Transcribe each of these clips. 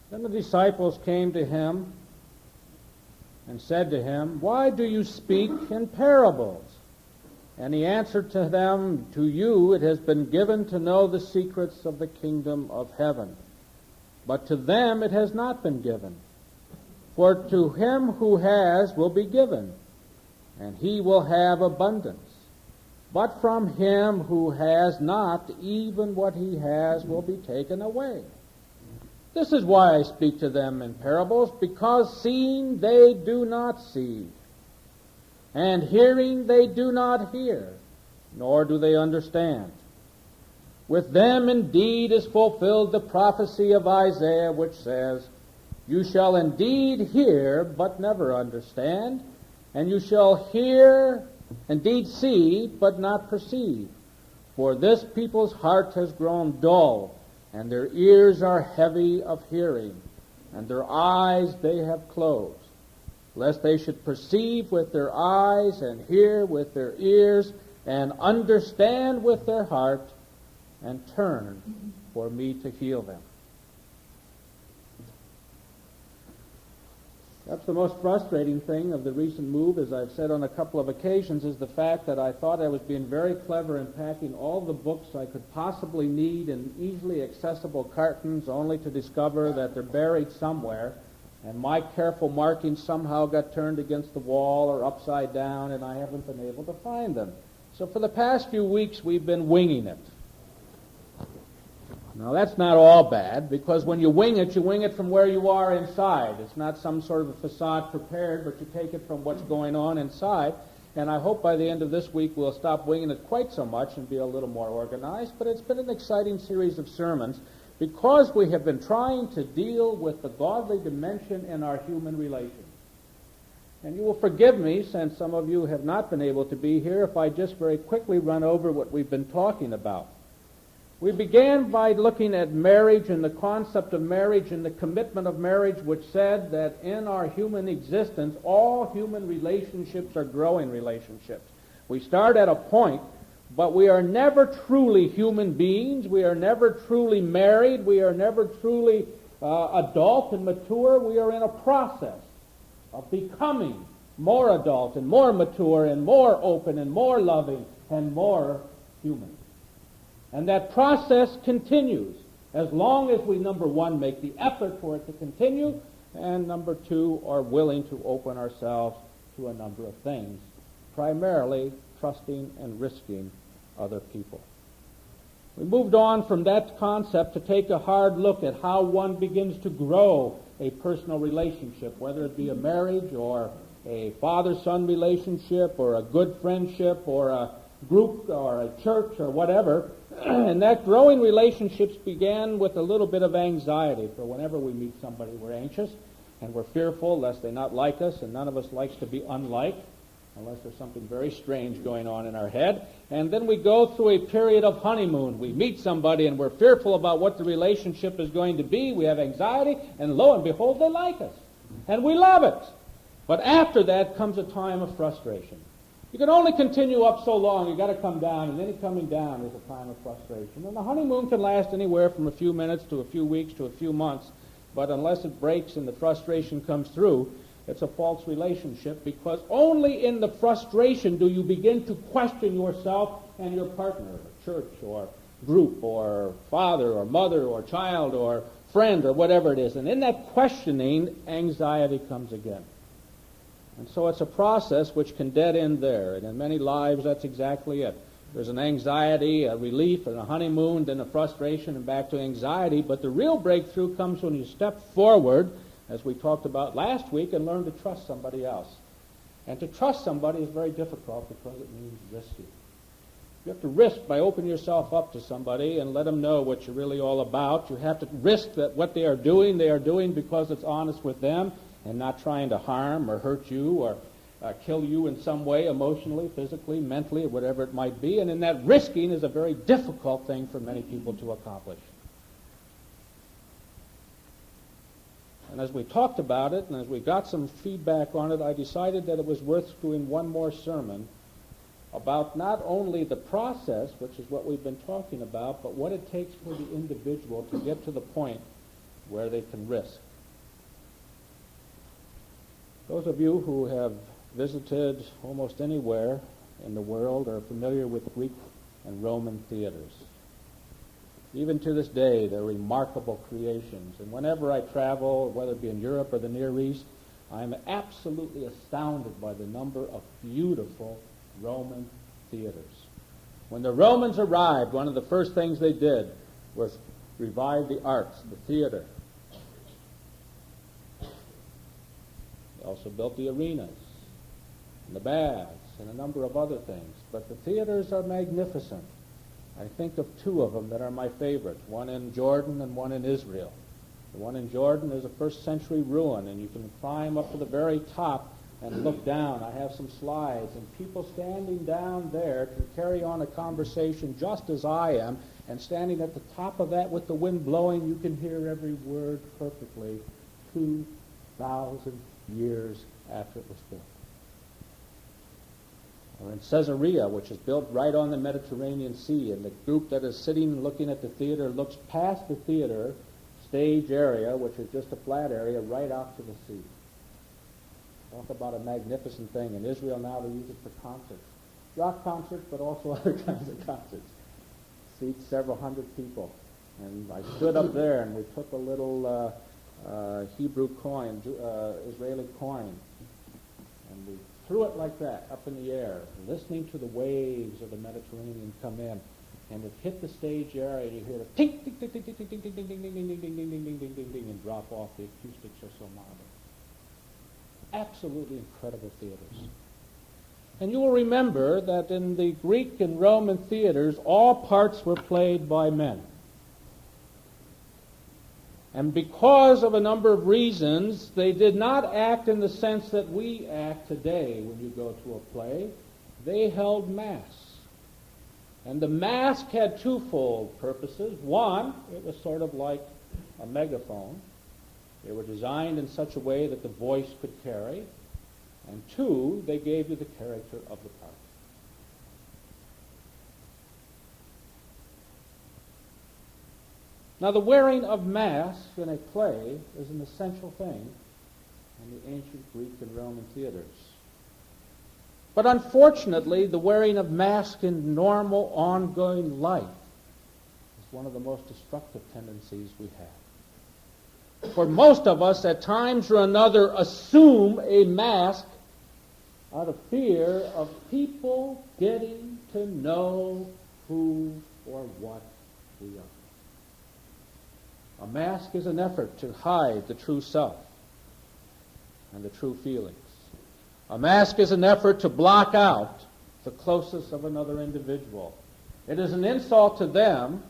Then the disciples came to him and said to him, "Why do you speak in parables?" And he answered to them, "To you it has been given to know the secrets of the kingdom of heaven, but to them it has not been given. For to him who has will be given, and he will have abundance. But from him who has not, even what he has will be taken away. This is why I speak to them in parables, because seeing they do not see, and hearing they do not hear, nor do they understand. With them indeed is fulfilled the prophecy of Isaiah, which says, You shall indeed hear, but never understand, and you shall hear, indeed see, but not perceive. For this people's heart has grown dull, and their ears are heavy of hearing, and their eyes they have closed, lest they should perceive with their eyes, and hear with their ears, and understand with their heart, and turn for me to heal them." That's the most frustrating thing of the recent move, as I've said on a couple of occasions, is the fact that I thought I was being very clever in packing all the books I could possibly need in easily accessible cartons, only to discover that they're buried somewhere, and my careful markings somehow got turned against the wall or upside down, and I haven't been able to find them. So for the past few weeks, we've been winging it. Now, that's not all bad, because when you wing it from where you are inside. It's not some sort of a facade prepared, but you take it from what's going on inside. And I hope by the end of this week we'll stop winging it quite so much and be a little more organized. But it's been an exciting series of sermons because we have been trying to deal with the godly dimension in our human relations. And you will forgive me, since some of you have not been able to be here, if I just very quickly run over what we've been talking about. We began by looking at marriage and the concept of marriage and the commitment of marriage, which said that in our human existence, all human relationships are growing relationships. We start at a point, but we are never truly human beings. We are never truly married. We are never truly adult and mature. We are in a process of becoming more adult and more mature and more open and more loving and more human. And that process continues as long as we, number one, make the effort for it to continue, and number two, are willing to open ourselves to a number of things, primarily trusting and risking other people. We moved on from that concept to take a hard look at how one begins to grow a personal relationship, whether it be a marriage or a father-son relationship or a good friendship or a group or a church or whatever. And that growing relationships began with a little bit of anxiety, for whenever we meet somebody, we're anxious and we're fearful lest they not like us, and none of us likes to be unliked unless there's something very strange going on in our head. And then we go through a period of honeymoon. We meet somebody and we're fearful about what the relationship is going to be. We have anxiety, and lo and behold, they like us. And we love it. But after that comes a time of frustration. You can only continue up so long. You've got to come down, and any coming down is a time of frustration. And the honeymoon can last anywhere from a few minutes to a few weeks to a few months, but unless it breaks and the frustration comes through, it's a false relationship, because only in the frustration do you begin to question yourself and your partner, or church, or group, or father, or mother, or child, or friend, or whatever it is. And in that questioning, anxiety comes again. And so it's a process which can dead end there. And in many lives, that's exactly it. There's an anxiety, a relief, and a honeymoon, then a frustration, and back to anxiety. But the real breakthrough comes when you step forward, as we talked about last week, and learn to trust somebody else. And to trust somebody is very difficult because it means risky. You have to risk by opening yourself up to somebody and let them know what you're really all about. You have to risk that what they are doing because it's honest with them, and not trying to harm or hurt you or kill you in some way, emotionally, physically, mentally, or whatever it might be. And in that risking is a very difficult thing for many people to accomplish. And as we talked about it, and as we got some feedback on it, I decided that it was worth doing one more sermon about not only the process, which is what we've been talking about, but what it takes for the individual to get to the point where they can risk. Those of you who have visited almost anywhere in the world are familiar with Greek and Roman theaters. Even to this day, they're remarkable creations. And whenever I travel, whether it be in Europe or the Near East, I'm absolutely astounded by the number of beautiful Roman theaters. When the Romans arrived, one of the first things they did was revive the arts, the theater. They also built the arenas, and the baths, and a number of other things. But the theaters are magnificent. I think of two of them that are my favorites, one in Jordan and one in Israel. The one in Jordan is a first-century ruin, and you can climb up to the very top and look down. I have some slides, and people standing down there can carry on a conversation just as I am, and standing at the top of that with the wind blowing, you can hear every word perfectly 2,000 years after it was built. Or in Caesarea, which is built right on the Mediterranean Sea, and the group that is sitting and looking at the theater looks past the theater stage area, which is just a flat area, right out to the sea. Talk about a magnificent thing. In Israel now they use it for concerts. Rock concerts, but also other kinds of concerts. Seats several hundred people. And I stood up there and we took a little Hebrew coin, Israeli coin, and we threw it like that up in the air, listening to the waves of the Mediterranean come in. And it hit the stage area, and you hear the tink, tink, tink, tink, tink, tink, tink, tink, tink, tink, tink, tink, tink, tink, tink, tink, tink, tink, and drop off. The acoustics are so marvelous. Absolutely incredible theaters. And you will remember that in the Greek and Roman theaters, all parts were played by men. And because of a number of reasons, they did not act in the sense that we act today when you go to a play. They held mass. And the mask had twofold purposes. One, it was sort of like a megaphone. They were designed in such a way that the voice could carry. And two, they gave you the character of the part. Now, the wearing of masks in a play is an essential thing in the ancient Greek and Roman theaters. But unfortunately, the wearing of masks in normal, ongoing life is one of the most destructive tendencies we have. For most of us, at times or another, assume a mask out of fear of people getting to know who or what we are. A mask is an effort to hide the true self and the true feelings. A mask is an effort to block out the closeness of another individual. It is an insult to them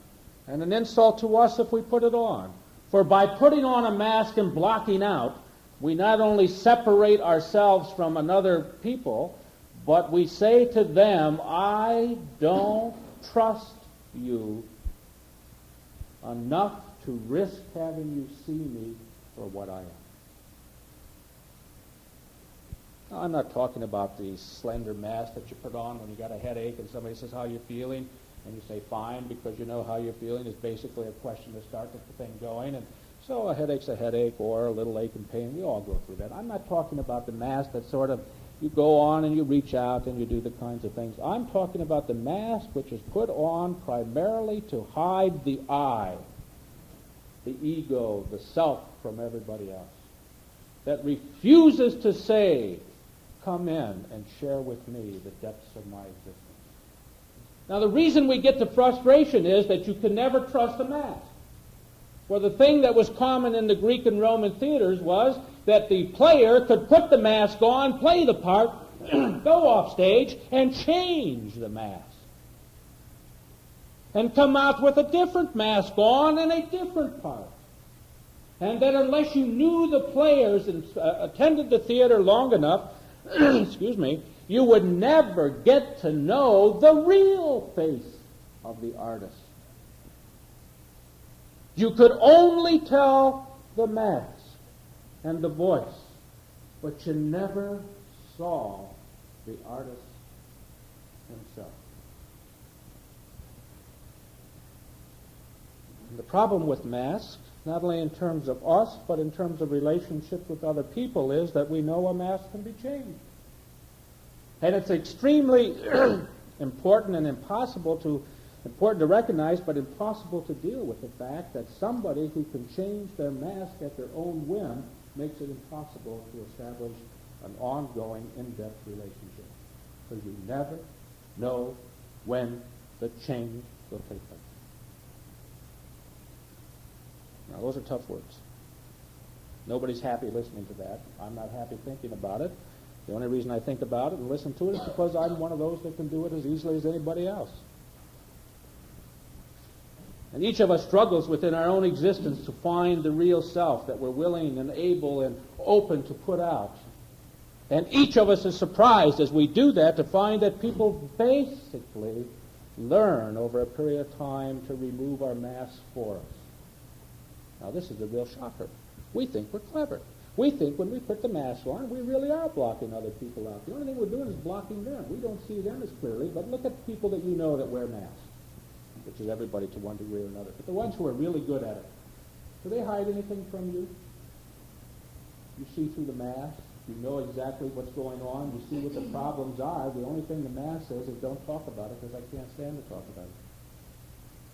and an insult to us if we put it on. For by putting on a mask and blocking out, we not only separate ourselves from another people, but we say to them, I don't trust you enough to risk having you see me for what I am. Now, I'm not talking about the slender mask that you put on when you got a headache and somebody says, how are you feeling? And you say, fine, because you know how you're feeling is basically a question to start the thing going. And so a headache's a headache, or a little ache and pain. We all go through that. I'm not talking about the mask that sort of, you go on and you reach out and you do the kinds of things. I'm talking about the mask which is put on primarily to hide the I, the ego, the self from everybody else, that refuses to say, come in and share with me the depths of my existence. Now, the reason we get to frustration is that you can never trust a mask. Well, the thing that was common in the Greek and Roman theaters was that the player could put the mask on, play the part, go off stage, and change the mask. And come out with a different mask on and a different part. And that unless you knew the players and attended the theater long enough, excuse me, you would never get to know the real face of the artist. You could only tell the mask and the voice, but you never saw the artist himself. And the problem with masks not only in terms of us, but in terms of relationships with other people, is that we know a mask can be changed. And it's extremely important and important to recognize, but impossible to deal with the fact that somebody who can change their mask at their own whim makes it impossible to establish an ongoing, in-depth relationship. Because you never know when the change will take place. Now, those are tough words. Nobody's happy listening to that. I'm not happy thinking about it. The only reason I think about it and listen to it is because I'm one of those that can do it as easily as anybody else. And each of us struggles within our own existence to find the real self that we're willing and able and open to put out. And each of us is surprised as we do that to find that people basically learn over a period of time to remove our masks for us. Now, this is a real shocker. We think we're clever. We think when we put the mask on, we really are blocking other people out. The only thing we're doing is blocking them. We don't see them as clearly, but look at people that you know that wear masks, which is everybody to one degree or another. But the ones who are really good at it, do they hide anything from you? You see through the mask. You know exactly what's going on. You see what the problems are. The only thing the mask says is don't talk about it because I can't stand to talk about it.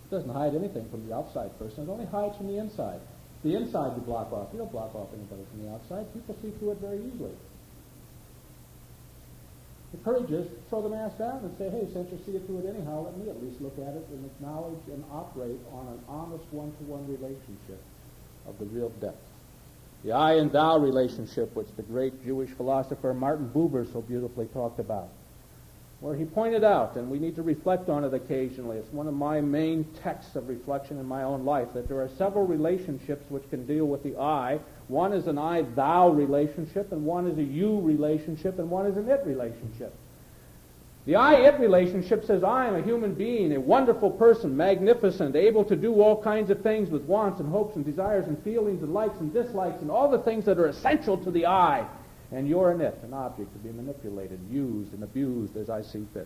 It doesn't hide anything from the outside person. It only hides from the inside. The inside you block off. You don't block off anybody from the outside. People see through it very easily. The courage is to throw the mask down and say, hey, since you see it through it anyhow, let me at least look at it and acknowledge and operate on an honest one-to-one relationship of the real depth. The I and thou relationship, which the great Jewish philosopher Martin Buber so beautifully talked about, where he pointed out, and we need to reflect on it occasionally, it's one of my main texts of reflection in my own life, that there are several relationships which can deal with the I. One is an I-thou relationship, and one is a you relationship, and one is an it relationship. The I-it relationship says, I am a human being, a wonderful person, magnificent, able to do all kinds of things with wants and hopes and desires and feelings and likes and dislikes and all the things that are essential to the I. And you're an it, an object to be manipulated, used, and abused as I see fit.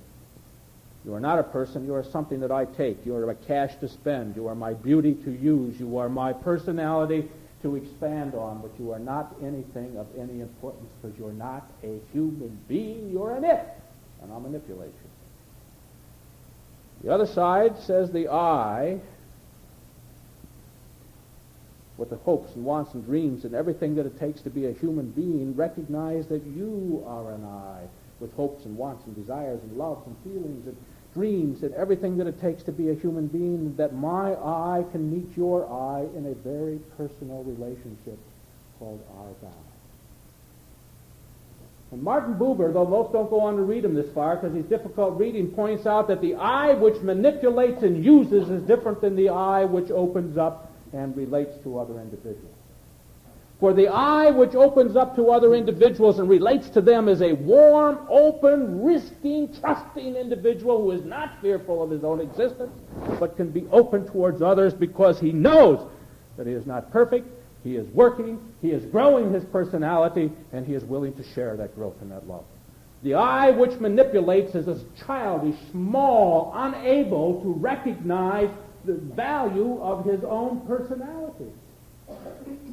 You are not a person. You are something that I take. You are a cash to spend. You are my beauty to use. You are my personality to expand on. But you are not anything of any importance because you're not a human being. You're an it, and I'll manipulate you. The other side says the I, with the hopes and wants and dreams and everything that it takes to be a human being, recognize that you are an I, with hopes and wants and desires and loves and feelings and dreams and everything that it takes to be a human being, that my I can meet your I in a very personal relationship called I-thou. And Martin Buber, though most don't go on to read him this far because he's difficult reading, points out that the I which manipulates and uses is different than the I which opens up and relates to other individuals. For the I which opens up to other individuals and relates to them is a warm, open, risking, trusting individual who is not fearful of his own existence, but can be open towards others because he knows that he is not perfect, he is working, he is growing his personality, and he is willing to share that growth and that love. The I which manipulates is a childish, small, unable to recognize the value of his own personality.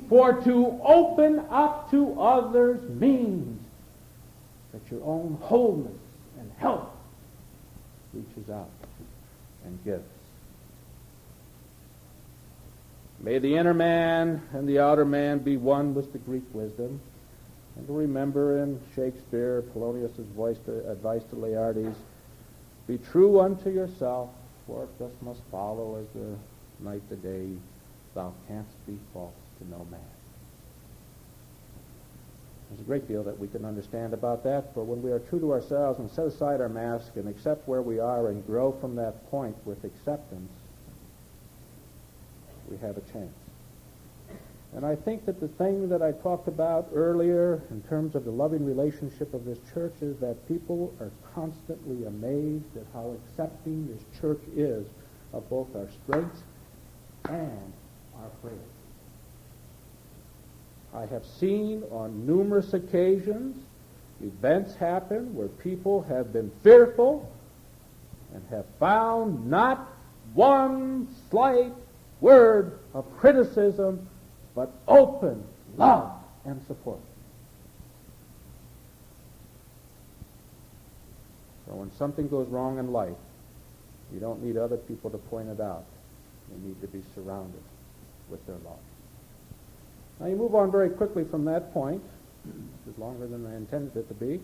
For to open up to others means that your own wholeness and health reaches out and gives. May the inner man and the outer man be one with the Greek wisdom. And to remember in Shakespeare, Polonius' advice to Laertes, be true unto yourself, for it thus must follow as the night the day, thou canst be false to no man. There's a great deal that we can understand about that, for when we are true to ourselves and set aside our mask and accept where we are and grow from that point with acceptance, we have a chance. And I think that the thing that I talked about earlier in terms of the loving relationship of this church is that people are constantly amazed at how accepting this church is of both our strengths and our frailties. I have seen on numerous occasions events happen where people have been fearful and have found not one slight word of criticism, but open love and support. So when something goes wrong in life, you don't need other people to point it out. You need to be surrounded with their love. Now you move on very quickly from that point, which is longer than I intended it to be,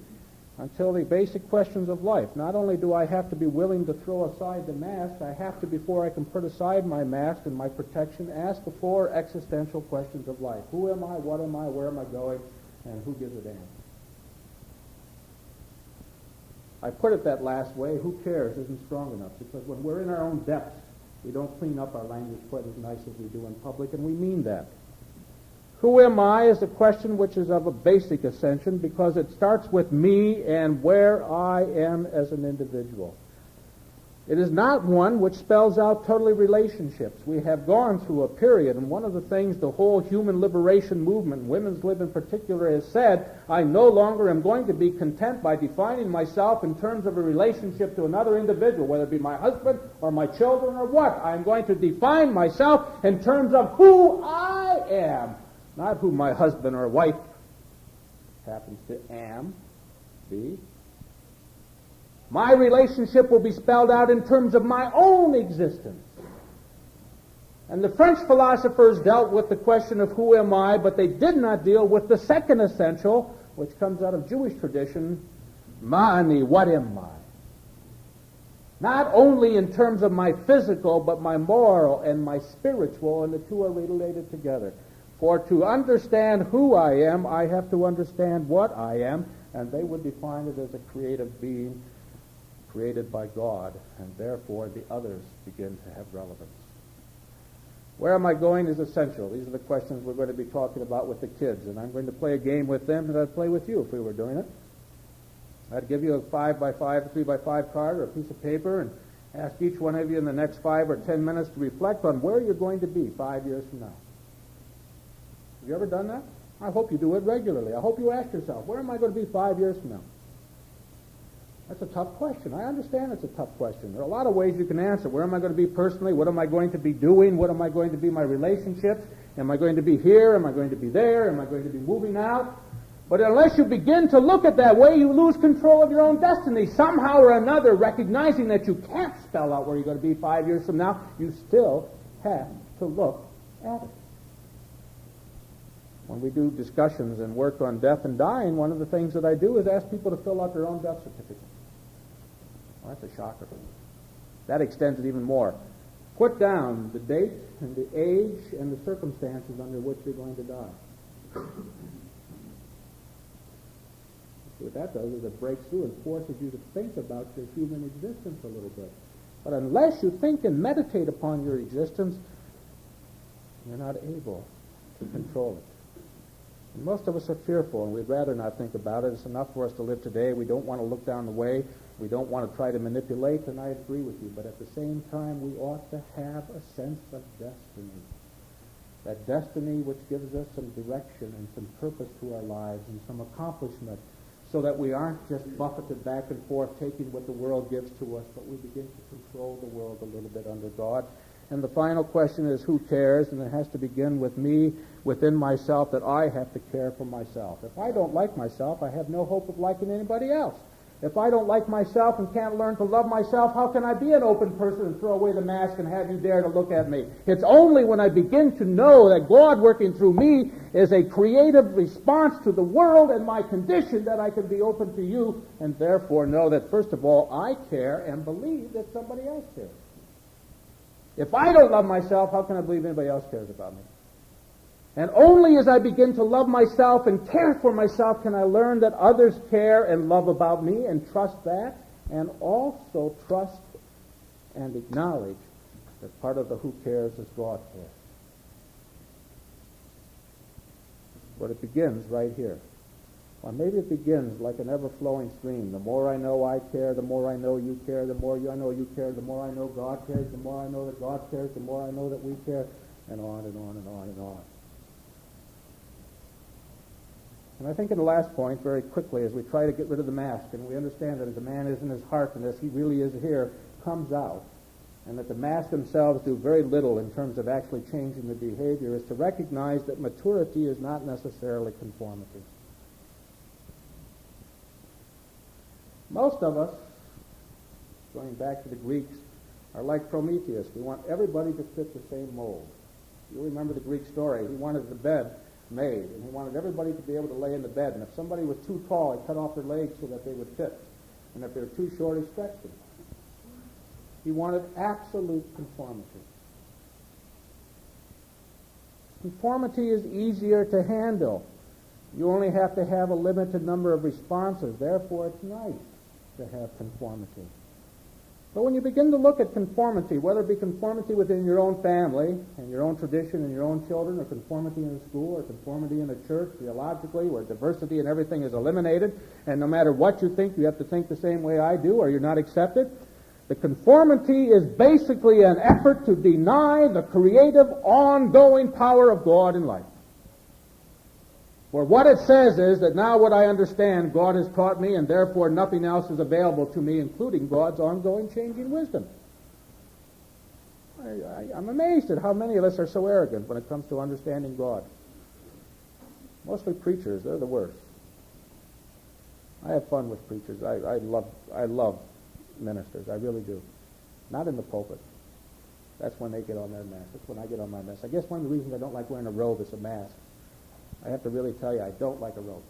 until the basic questions of life. Not only do I have to be willing to throw aside the mask, I have to, before I can put aside my mask and my protection, ask the four existential questions of life. Who am I? What am I? Where am I going? And who gives a damn? I put it that last way, who cares, isn't strong enough, because when we're in our own depths, we don't clean up our language quite as nice as we do in public, and we mean that. Who am I is a question which is of a basic ascension because it starts with me and where I am as an individual. It is not one which spells out totally relationships. We have gone through a period, and one of the things the whole human liberation movement, women's lib in particular, has said, I no longer am going to be content by defining myself in terms of a relationship to another individual, whether it be my husband or my children or what. I am going to define myself in terms of who I am, not who my husband or wife happens to be. My relationship will be spelled out in terms of my own existence. And the French philosophers dealt with the question of who am I, but they did not deal with the second essential, which comes out of Jewish tradition, ma'ani, what am I? Not only in terms of my physical, but my moral and my spiritual, and the two are related together. For to understand who I am, I have to understand what I am, and they would define it as a creative being created by God, and therefore the others begin to have relevance. Where am I going is essential. These are the questions we're going to be talking about with the kids, and I'm going to play a game with them that I'd play with you if we were doing it. I'd give you a 5x5, 3x5 card or a piece of paper and ask each one of you in the next 5 or 10 minutes to reflect on where you're going to be 5 years from now. Have you ever done that? I hope you do it regularly. I hope you ask yourself, where am I going to be 5 years from now? That's a tough question. I understand it's a tough question. There are a lot of ways you can answer. Where am I going to be personally? What am I going to be doing? What am I going to be my relationships? Am I going to be here? Am I going to be there? Am I going to be moving out? But unless you begin to look at that way, you lose control of your own destiny. Somehow or another, recognizing that you can't spell out where you're going to be 5 years from now, you still have to look at it. When we do discussions and work on death and dying, one of the things that I do is ask people to fill out their own death certificate. Well, that's a shocker. That extends it even more. Put down the date and the age and the circumstances under which you're going to die. See, what that does is it breaks through and forces you to think about your human existence a little bit. But unless you think and meditate upon your existence, you're not able to control it. And most of us are fearful, and we'd rather not think about it. It's enough for us to live today. We don't want to look down the way. We don't want to try to manipulate, and I agree with you. But at the same time, we ought to have a sense of destiny. That destiny which gives us some direction and some purpose to our lives and some accomplishment, so that we aren't just buffeted back and forth taking what the world gives to us, but we begin to control the world a little bit under God. And the final question is, who cares? And it has to begin with me, within myself, that I have to care for myself. If I don't like myself, I have no hope of liking anybody else. If I don't like myself and can't learn to love myself, how can I be an open person and throw away the mask and have you dare to look at me? It's only when I begin to know that God working through me is a creative response to the world and my condition that I can be open to you and therefore know that, first of all, I care and believe that somebody else cares. If I don't love myself, how can I believe anybody else cares about me? And only as I begin to love myself and care for myself can I learn that others care and love about me and trust that, and also trust and acknowledge that part of the who cares is God cares. But it begins right here. Or maybe it begins like an ever-flowing stream. The more I know I care, the more I know you care, the more I know you care, the more I know God cares, the more I know that God cares, the more I know that we care, and on and on and on and on. And I think in the last point, very quickly, as we try to get rid of the mask, and we understand that as a man is in his heart, and as he really is here, comes out, and that the mass themselves do very little in terms of actually changing the behavior, is to recognize that maturity is not necessarily conformity. Most of us, going back to the Greeks, are like Prometheus. We want everybody to fit the same mold. You remember the Greek story. He wanted the bed made, and he wanted everybody to be able to lay in the bed. And if somebody was too tall, he cut off their legs so that they would fit. And if they were too short, he stretched them. He wanted absolute conformity. Conformity is easier to handle. You only have to have a limited number of responses. Therefore, it's nice to have conformity. But when you begin to look at conformity, whether it be conformity within your own family and your own tradition and your own children, or conformity in a school, or conformity in a church theologically, where diversity and everything is eliminated, and no matter what you think, you have to think the same way I do, or you're not accepted, the conformity is basically an effort to deny the creative, ongoing power of God in life. For what it says is that now what I understand, God has taught me, and therefore nothing else is available to me, including God's ongoing changing wisdom. I'm amazed at how many of us are so arrogant when it comes to understanding God. Mostly preachers, they're the worst. I have fun with preachers. I love ministers, I really do. Not in the pulpit. That's when they get on their mess. That's when I get on my mess. I guess one of the reasons I don't like wearing a robe is a mask. I have to really tell you, I don't like a robe.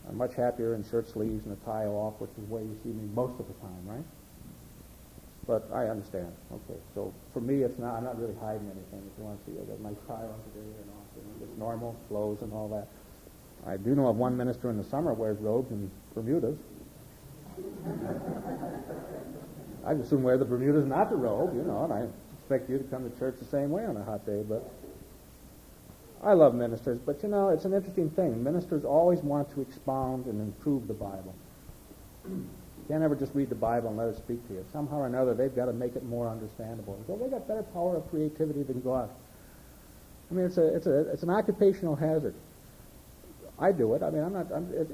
I'm much happier in shirt sleeves and a tie off, which is where you see me most of the time, right? But I understand. Okay, so for me, it's not. I'm not really hiding anything. If you want to see, I got my tie on today and all, just normal clothes and all that. I do know of one minister in the summer wears robes and Bermudas. I just assume wear the Bermudas, not the robe, and I expect you to come to church the same way on a hot day, but I love ministers, but it's an interesting thing. Ministers always want to expound and improve the Bible. You can't ever just read the Bible and let it speak to you. Somehow or another, they've got to make it more understandable. So they've got better power of creativity than God. I mean, it's an occupational hazard. I do it. I mean,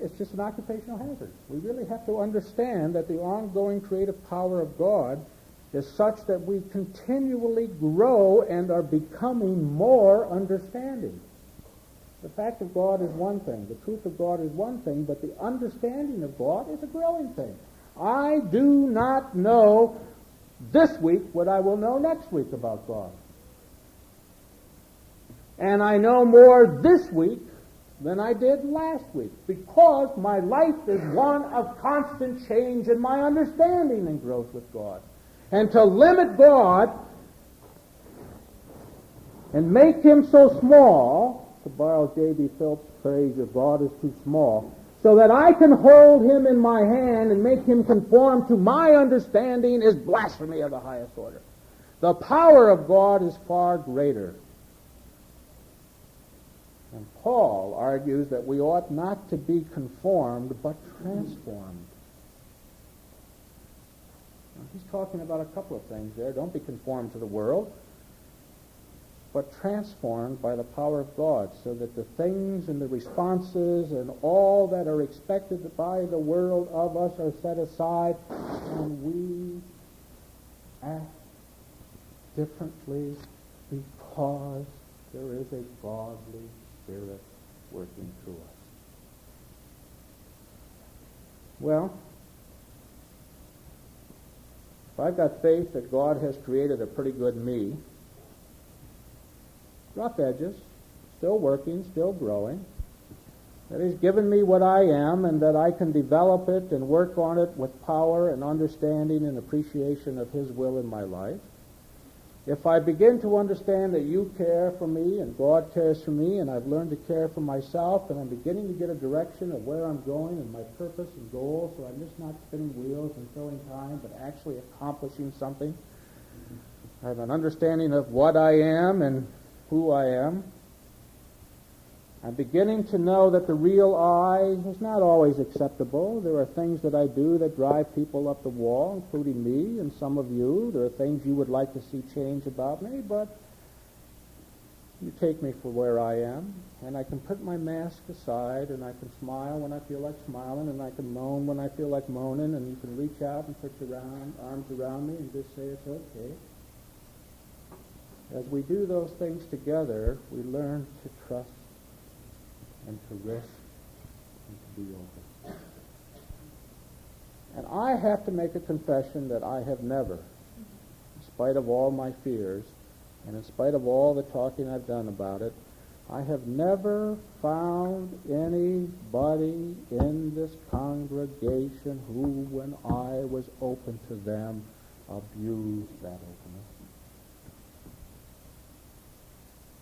it's just an occupational hazard. We really have to understand that the ongoing creative power of God is such that we continually grow and are becoming more understanding. The fact of God is one thing. The truth of God is one thing, but the understanding of God is a growing thing. I do not know this week what I will know next week about God. And I know more this week than I did last week, because my life is one of constant change in my understanding and growth with God. And to limit God and make him so small, to borrow J.B. Phillips' phrase, your God is too small, so that I can hold him in my hand and make him conform to my understanding, is blasphemy of the highest order. The power of God is far greater. And Paul argues that we ought not to be conformed, but transformed. Now, he's talking about a couple of things there. Don't be conformed to the world, but transformed by the power of God, so that the things and the responses and all that are expected by the world of us are set aside, and we act differently because there is a godly Spirit working through us. Well, if I've got faith that God has created a pretty good me, rough edges, still working, still growing, that he's given me what I am, and that I can develop it and work on it with power and understanding and appreciation of his will in my life, if I begin to understand that you care for me and God cares for me, and I've learned to care for myself, and I'm beginning to get a direction of where I'm going and my purpose and goal, so I'm just not spinning wheels and filling time, but actually accomplishing something. I have an understanding of what I am and who I am. I'm beginning to know that the real I is not always acceptable. There are things that I do that drive people up the wall, including me and some of you. There are things you would like to see change about me, but You take me for where I am, and I can put my mask aside, and I can smile when I feel like smiling, and I can moan when I feel like moaning, and you can reach out and put your arms around me and just say it's okay. As we do those things together, we learn to trust and to risk and to be open. And I have to make a confession that I have never, in spite of all my fears, and in spite of all the talking I've done about it, I have never found anybody in this congregation who, when I was open to them, abused that openness.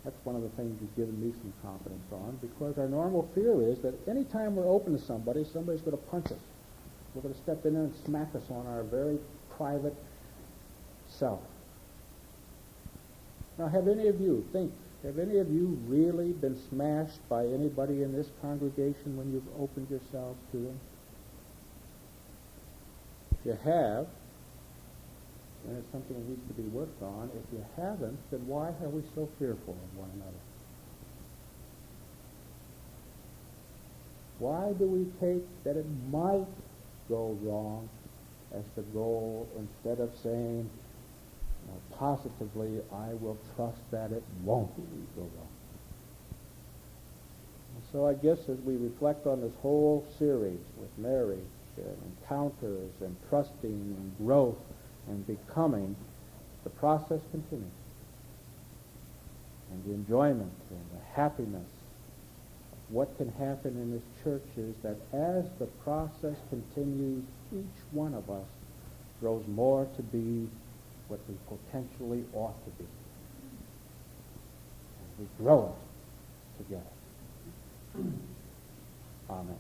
That's one of the things you've given me some confidence on, because our normal fear is that any time we're open to somebody, somebody's going to punch us. We're going to step in there and smack us on our very private self. Now, have any of you really been smashed by anybody in this congregation when you've opened yourselves to them? If you have, then it's something that needs to be worked on. If you haven't, then why are we so fearful of one another? Why do we take that it might go wrong as the goal, instead of saying, positively, I will trust that it won't go wrong? And so I guess as we reflect on this whole series with marriage and encounters and trusting and growth and becoming, the process continues. And the enjoyment and the happiness of what can happen in this church is that as the process continues, each one of us grows more to be what we potentially ought to be. And we grow it together. Amen.